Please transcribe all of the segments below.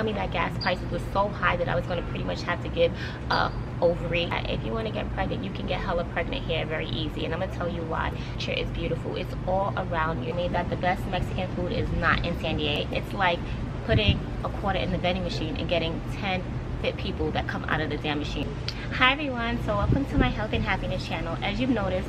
Me that gas prices were so high that I was going to pretty much have to give a ovary. If you want to get pregnant, you can get hella pregnant here very easy, and I'm gonna tell you why. Sure, it's beautiful. It's all around you. I mean that the best Mexican food is not in San Diego. It's like putting a quarter in the vending machine and getting 10 fit people that come out of the damn machine. Hi everyone, so welcome to my health and happiness channel. As you've noticed,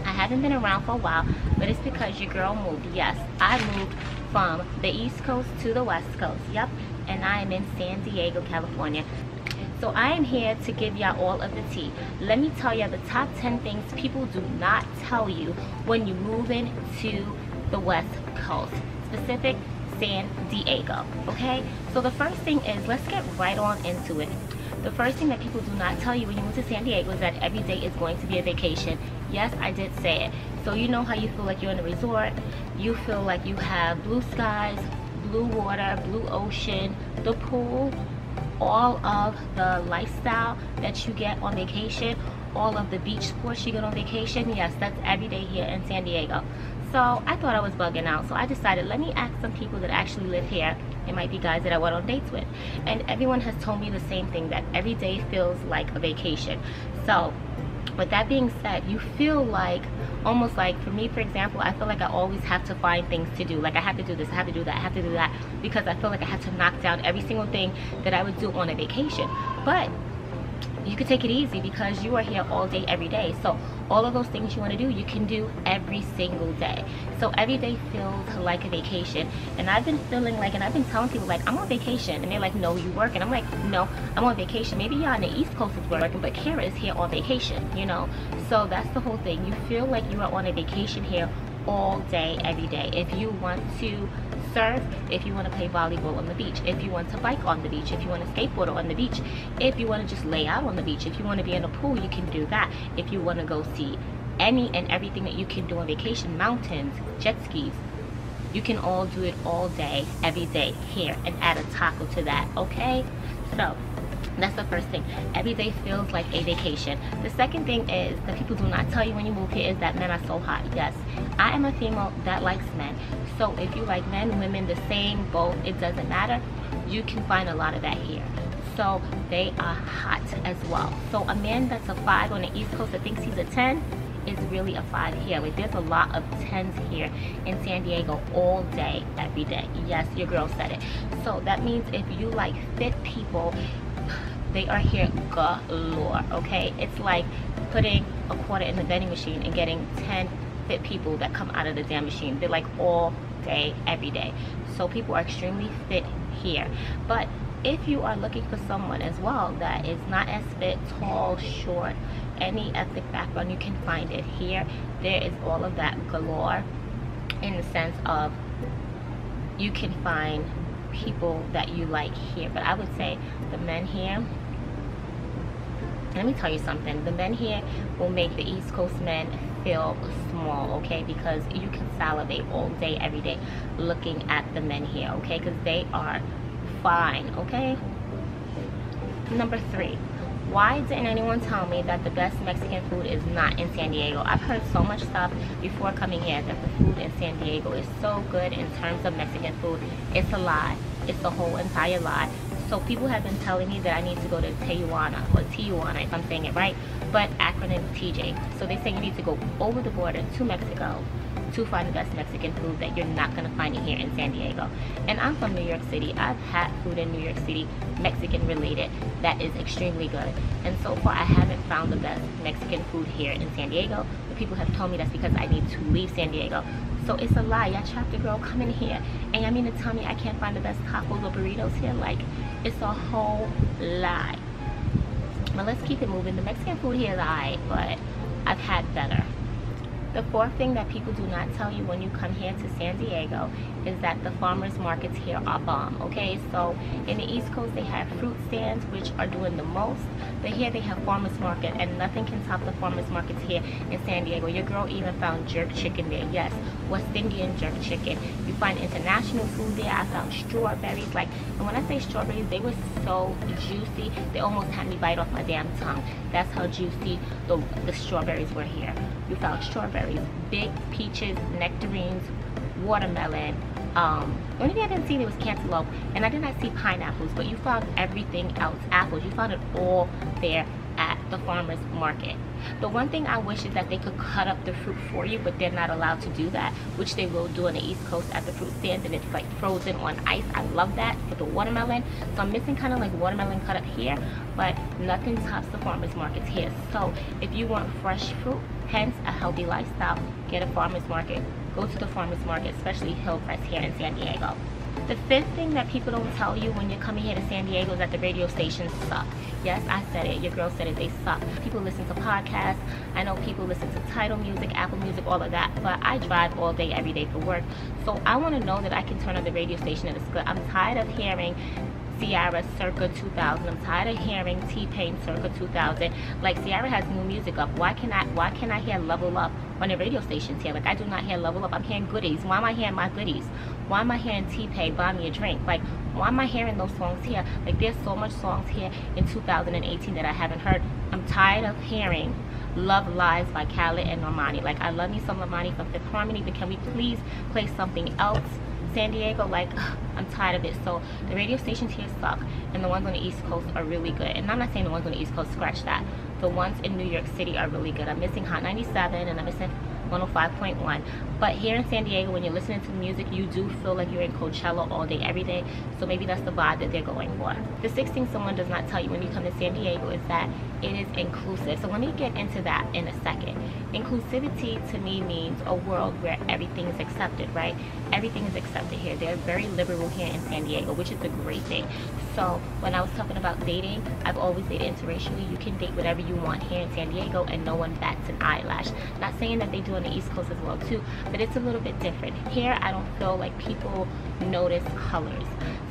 I haven't been around for a while, but it's because your girl moved. Yes, I moved from the East Coast to the West Coast. Yep, and I am in San Diego, California. So I am here to give y'all all of the tea. Let me tell y'all the top 10 things people do not tell you when you move into the West Coast, specific San Diego. Okay, so the first thing is, let's get right on into it. The first thing that people do not tell you when you move to San Diego is that every day is going to be a vacation. Yes, I did say it. So you know how you feel like you're in a resort, you feel like you have blue skies, blue water, blue ocean, the pool, all of the lifestyle that you get on vacation, all of the beach sports you get on vacation. Yes, that's every day here in San Diego. So I thought I was bugging out, so I decided, let me ask some people that actually live here. It might be guys that I went on dates with, and everyone has told me the same thing, that every day feels like a vacation. So with that being said, you feel like, almost like, for me for example, I feel like I always have to find things to do. Like I have to do this, I have to do that, I have to do that, because I feel like I have to knock down every single thing that I would do on a vacation. But you can take it easy because you are here all day every day. So all of those things you want to do, you can do every single day. So every day feels like a vacation. And I've been feeling like, and I've been telling people like, I'm on vacation, and they're like, no, you work. And I'm like, no, I'm on vacation. Maybe y'all on the East Coast is working, but Kara is here on vacation, you know. So that's the whole thing. You feel like you are on a vacation here all day every day. If you want to surf, if you want to play volleyball on the beach, if you want to bike on the beach, if you want to skateboard on the beach, if you want to just lay out on the beach, if you want to be in a pool, you can do that. If you want to go see any and everything that you can do on vacation, mountains, jet skis, you can all do it all day every day here, and add a taco to that. Okay, so that's the first thing. Every day feels like a vacation. The second thing is that people do not tell you when you move here is that men are so hot. Yes, I am a female that likes men. So if you like men, women, the same, both, it doesn't matter. You can find a lot of that here. So they are hot as well. So a man that's a 5 on the East Coast that thinks he's a 10 is really a 5 here. Like there's a lot of 10s here in San Diego all day, every day. Yes, your girl said it. So that means if you like fit people, they are here galore. Okay, it's like putting a quarter in the vending machine and getting 10 fit people that come out of the damn machine. They're like all day every day. So people are extremely fit here. But if you are looking for someone as well that is not as fit, tall, short, any ethnic background, you can find it here. There is all of that galore, in the sense of you can find people that you like here. But I would say the men here, let me tell you something, the men here will make the East Coast men feel small, okay, because you can salivate all day every day looking at the men here, okay, because they are fine. Okay, number 3, why didn't anyone tell me that the best Mexican food is not in San Diego? I've heard so much stuff before coming here that the food in San Diego is so good in terms of Mexican food. It's a lie. It's a whole entire lie. So people have been telling me that I need to go to Tijuana, or Tijuana if I'm saying it right, but acronym TJ. So they say you need to go over the border to Mexico to find the best Mexican food that you're not going to find it here in San Diego. And I'm from New York City. I've had food in New York City, Mexican related, that is extremely good. And so far I haven't found the best Mexican food here in San Diego. But people have told me that's because I need to leave San Diego. So it's a lie. Y'all trapped a girl coming here, and y'all mean to tell me I can't find the best tacos or burritos here? Like, it's a whole lie. But let's keep it moving. The Mexican food here is alright, but I've had better. The 4th thing that people do not tell you when you come here to San Diego is that the farmers markets here are bomb. Okay, so in the East Coast they have fruit stands, which are doing the most, but here they have farmers market, and nothing can top the farmers markets here in San Diego. Your girl even found jerk chicken there. Yes, West Indian jerk chicken. You find international food there. I found strawberries. Like, and when I say strawberries, they were so juicy, they almost had me bite off my damn tongue. That's how juicy the strawberries were here. You found strawberries, big peaches, nectarines, watermelon, The only thing I didn't see there was cantaloupe, and I did not see pineapples, but you found everything else. Apples, you found it all there at the farmer's market. The one thing I wish is that they could cut up the fruit for you, but they're not allowed to do that, which they will do on the East Coast at the fruit stands, and it's like frozen on ice. I love that for the watermelon. So I'm missing kind of like watermelon cut up here, but nothing tops the farmer's markets here. So if you want fresh fruit, hence a healthy lifestyle, get a farmer's market. Go to the farmer's market, especially Hillcrest here in San Diego. The fifth thing that people don't tell you when you're coming here to San Diego is that the radio stations suck. Yes, I said it. Your girl said it. They suck. People listen to podcasts. I know people listen to Tidal Music, Apple Music, all of that. But I drive all day, every day for work. So I want to know that I can turn on the radio station and it's good. I'm tired of hearing Ciara circa 2000. I'm tired of hearing T-Pain circa 2000. Like, Ciara has new music up. Why can I hear Level Up on the radio stations here? Like, I do not hear Level Up. I'm hearing goodies. Why am I hearing my goodies? Why am I hearing T-Pain, Buy Me a Drink? Like, why am I hearing those songs here? Like, there's so much songs here in 2018 that I haven't heard. I'm tired of hearing Love Lies by Khaled and Normani. Like, I love me some Normani from Fifth Harmony, but can we please play something else? San Diego, like, I'm tired of it. So the radio stations here suck, and the ones on the East Coast are really good. And I'm not saying the ones on the East Coast, scratch that. The ones in New York City are really good. I'm missing Hot 97 and I'm missing 105.1. But here in San Diego, when you're listening to the music, you do feel like you're in Coachella all day, every day. So maybe that's the vibe that they're going for. The sixth thing someone does not tell you when you come to San Diego is that it is inclusive. So let me get into that in a second. Inclusivity to me means a world where everything is accepted, right? Everything is accepted here. They're very liberal here in San Diego, which is a great thing. So when I was talking about dating, I've always dated interracially. You can date whatever you want here in San Diego and no one bats an eyelash. Not saying that they do on the East Coast as well too, but it's a little bit different. Here I don't feel like people notice colors.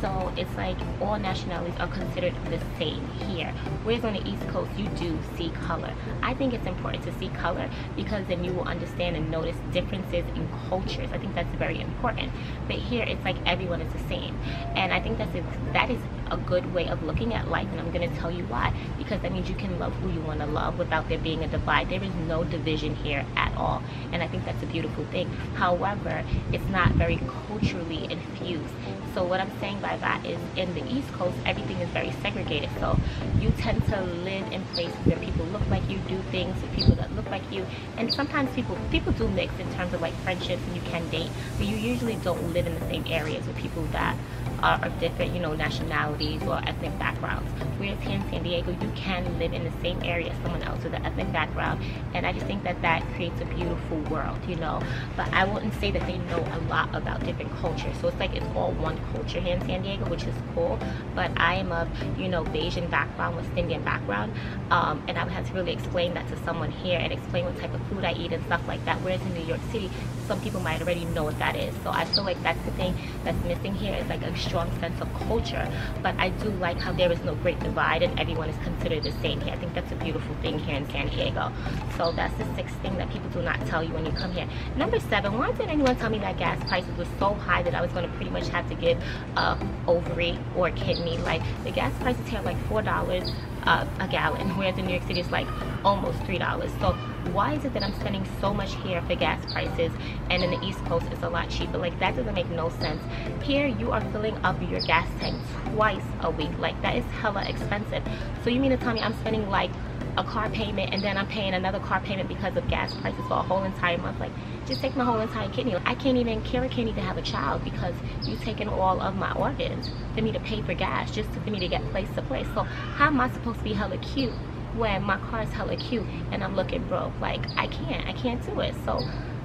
So it's like all nationalities are considered the same here. Whereas on the East Coast, you do see color. I think it's important to see color because then you will understand and notice differences in cultures. I think that's very important. But here, it's like everyone is the same. And I think that is a good way of looking at life. And I'm going to tell you why. Because that means you can love who you want to love without there being a divide. There is no division here at all. And I think that's a beautiful thing. However, it's not very culturally infused. So what I'm saying by that is in the East Coast, everything is very segregated. So you tend to live in places where people look like you, do things with people that look like you. And sometimes people do mix in terms of like friendships, and you can date, but you usually don't live in the same areas with people that are different, you know, nationalities or ethnic backgrounds. Whereas here in San Diego, you can live in the same area as someone else with an ethnic background, and I just think that that creates a beautiful world, you know. But I wouldn't say that they know a lot about different cultures. So it's like it's all one culture here in San Diego, which is cool. But I am of, you know, Bayesian background, West Indian background, and I would have to really explain that to someone here and explain what type of food I eat and stuff like that. Whereas in New York City, some people might already know what that is. So I feel like that's the thing that's missing here, is like a strong sense of culture. But I do like how there is no great divide and everyone is considered the same here. I think that's a beautiful thing here in San Diego. So that's the sixth thing that people do not tell you when you come here. Number 7, why didn't anyone tell me that gas prices were so high that I was going to pretty much have to give a ovary or a kidney? Like, the gas prices here are like $4 a gallon, whereas in New York City it's like almost $3. So why is it that I'm spending so much here for gas prices and in the East Coast it's a lot cheaper? Like, that doesn't make no sense. Here you are filling up your gas tank twice a week. Like, that is hella expensive. So you mean to tell me I'm spending like a car payment and then I'm paying another car payment because of gas prices for a whole entire month? Like, just take my whole entire kidney. I can't even have a child because you've taken all of my organs for me to pay for gas just for me to get place to place. So how am I supposed to be hella cute when my car is hella cute and I'm looking broke? Like, I can't do it. So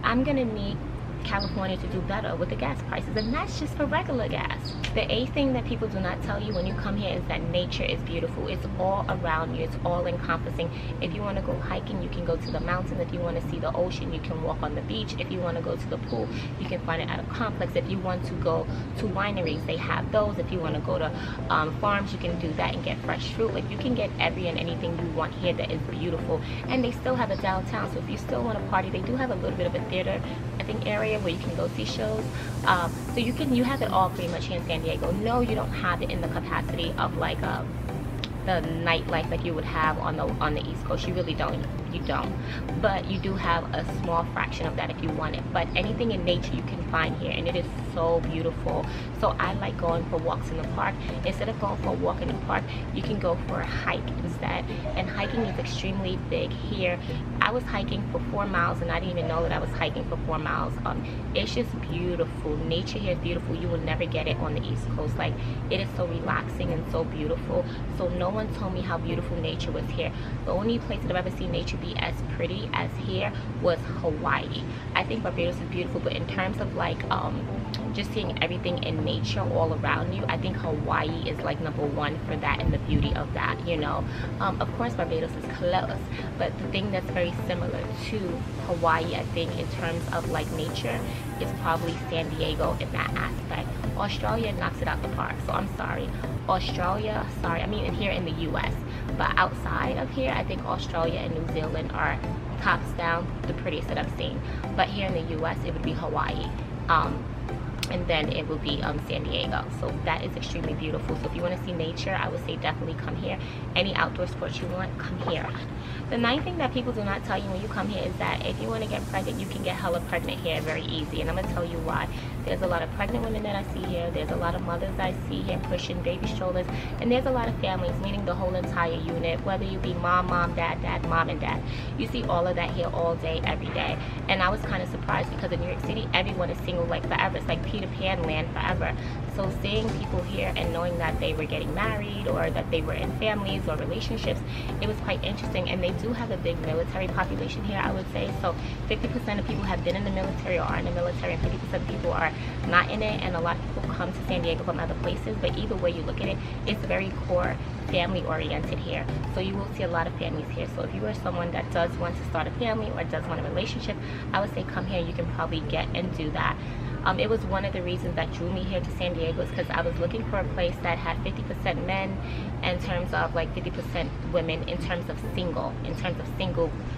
I'm gonna need California to do better with the gas prices, and that's just for regular gas. The 8th thing that people do not tell you when you come here is that nature is beautiful. It's all around you. It's all encompassing. If you want to go hiking, you can go to the mountains. If you want to see the ocean, you can walk on the beach. If you want to go to the pool, you can find it at a complex. If you want to go to wineries, they have those. If you want to go to farms, you can do that and get fresh fruit. Like, you can get every and anything you want here that is beautiful. And they still have a downtown, so if you still want to party, they do have a little bit of a theater, I think, area where you can go see shows. So you have it all pretty much here in San Diego. No, you don't have it in the capacity of like the nightlife like you would have on the East Coast. You really don't. you don't, but you do have a small fraction of that if you want it. But anything in nature you can find here, and it is so beautiful. So I like going for walks in the park. Instead of going for a walk in the park, you can go for a hike instead, and hiking is extremely big here. I was hiking for 4 miles and I didn't even know that I was hiking for 4 miles. It's just beautiful. Nature here is beautiful. You will never get it on the East Coast. Like, it is so relaxing and so beautiful. So no one told me how beautiful nature was here. The only place that I've ever seen nature be as pretty as here was Hawaii. I think Barbados is beautiful, but in terms of like just seeing everything in nature all around you, I think Hawaii is like #1 for that and the beauty of that, you know. Of course Barbados is close, but the thing that's very similar to Hawaii, I think, in terms of like nature, is probably San Diego in that aspect. Australia knocks it out the park, so I'm sorry. Australia, sorry, I mean here in the US, but outside of here, I think Australia and New Zealand are tops down the prettiest that I've seen. But here in the US, it would be Hawaii. And then it will be San Diego. So that is extremely beautiful. So if you want to see nature, I would say definitely come here. Any outdoor sports you want, come here. The 9th thing that people do not tell you when you come here is that if you want to get pregnant, you can get hella pregnant here very easy. And I'm going to tell you why. There's a lot of pregnant women that I see here. There's a lot of mothers I see here pushing baby strollers. And there's a lot of families, meaning the whole entire unit, whether you be mom, dad, mom, and dad. You see all of that here all day, every day. And I was kind of surprised because in New York City, everyone is single like forever. It's like Peter Pan land forever. So seeing people here and knowing that they were getting married or that they were in families or relationships, it was quite interesting. And they do have a big military population here, I would say. So 50% of people have been in the military or are in the military, and 50% of people are not in it. And a lot of people come to San Diego from other places, but either way you look at it, it's very core family oriented here. So you will see a lot of families here. So if you are someone that does want to start a family or does want a relationship, I would say come here. You can probably get and do that. It was one of the reasons that drew me here to San Diego, is because I was looking for a place that had 50% men in terms of like 50% women in terms of single,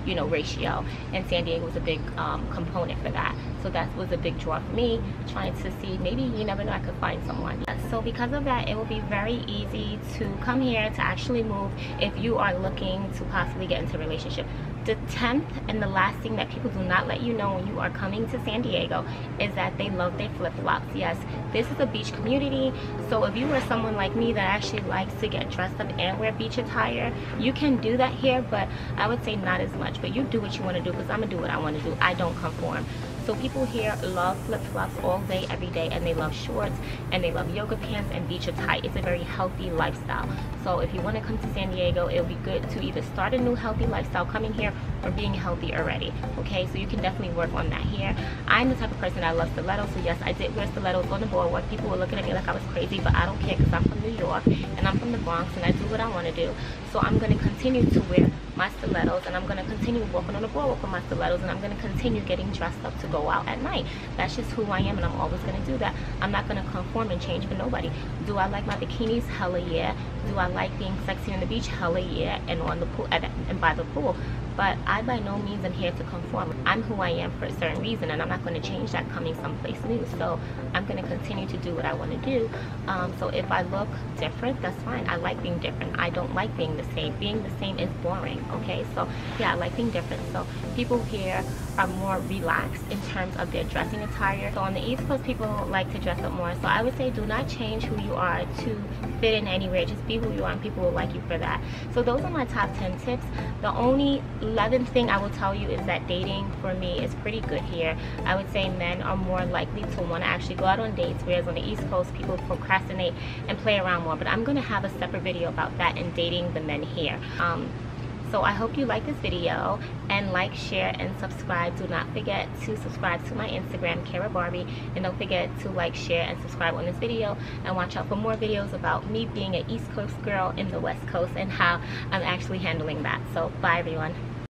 you know, ratio. And San Diego was a big component for that. So that was a big draw for me, trying to see, maybe, you never know, I could find someone. So because of that, it will be very easy to come here to actually move if you are looking to possibly get into a relationship. The 10th and the last thing that people do not let you know when you are coming to San Diego is that they love their flip-flops. Yes, this is a beach community, so if you are someone like me that actually likes to get dressed up and wear beach attire, you can do that here, but I would say not as much. But you do what you want to do, because I'm gonna do what I want to do. I don't conform. So people here love flip-flops all day, every day, and they love shorts, and they love yoga pants and beach attire. It's a very healthy lifestyle. So if you want to come to San Diego, it'll be good to either start a new healthy lifestyle coming here or being healthy already. Okay, so you can definitely work on that here. I'm the type of person that loves stilettos, so yes, I did wear stilettos on the boardwalk. People were looking at me like I was crazy, but I don't care, because I'm from New York and I'm from the Bronx and I do what I want to do. So I'm going to continue to wear my stilettos, and I'm going to continue walking on the boardwalk with my stilettos, and I'm going to continue getting dressed up to go out at night. That's just who I am, and I'm always going to do that. I'm not going to conform and change for nobody. Do I like my bikinis? Hella yeah. Do I like being sexy on the beach? Hella yeah. And on the pool, and by the pool. But I by no means am here to conform. I'm who I am for a certain reason, and I'm not going to change that coming someplace new. So I'm going to continue to do what I want to do. So if I look different, that's fine. I like being different. I don't like being the same. Being the same is boring. Okay, so yeah, I like being different. So people here are more relaxed in terms of their dressing attire. So on the East Coast, people like to dress up more. So I would say do not change who you are to fit in anywhere. Just be who you are, and people will like you for that. So those are my top 10 tips. The only 11th thing I will tell you is that dating for me is pretty good here. I would say men are more likely to want to actually go out on dates, whereas on the East Coast people procrastinate and play around more. But I'm going to have a separate video about that and dating the men here. So I hope you like this video, and like, share, and subscribe. Do not forget to subscribe to my Instagram, Kara Barbie, and don't forget to like, share, and subscribe on this video, and watch out for more videos about me being an East Coast girl in the West Coast and how I'm actually handling that. So bye everyone.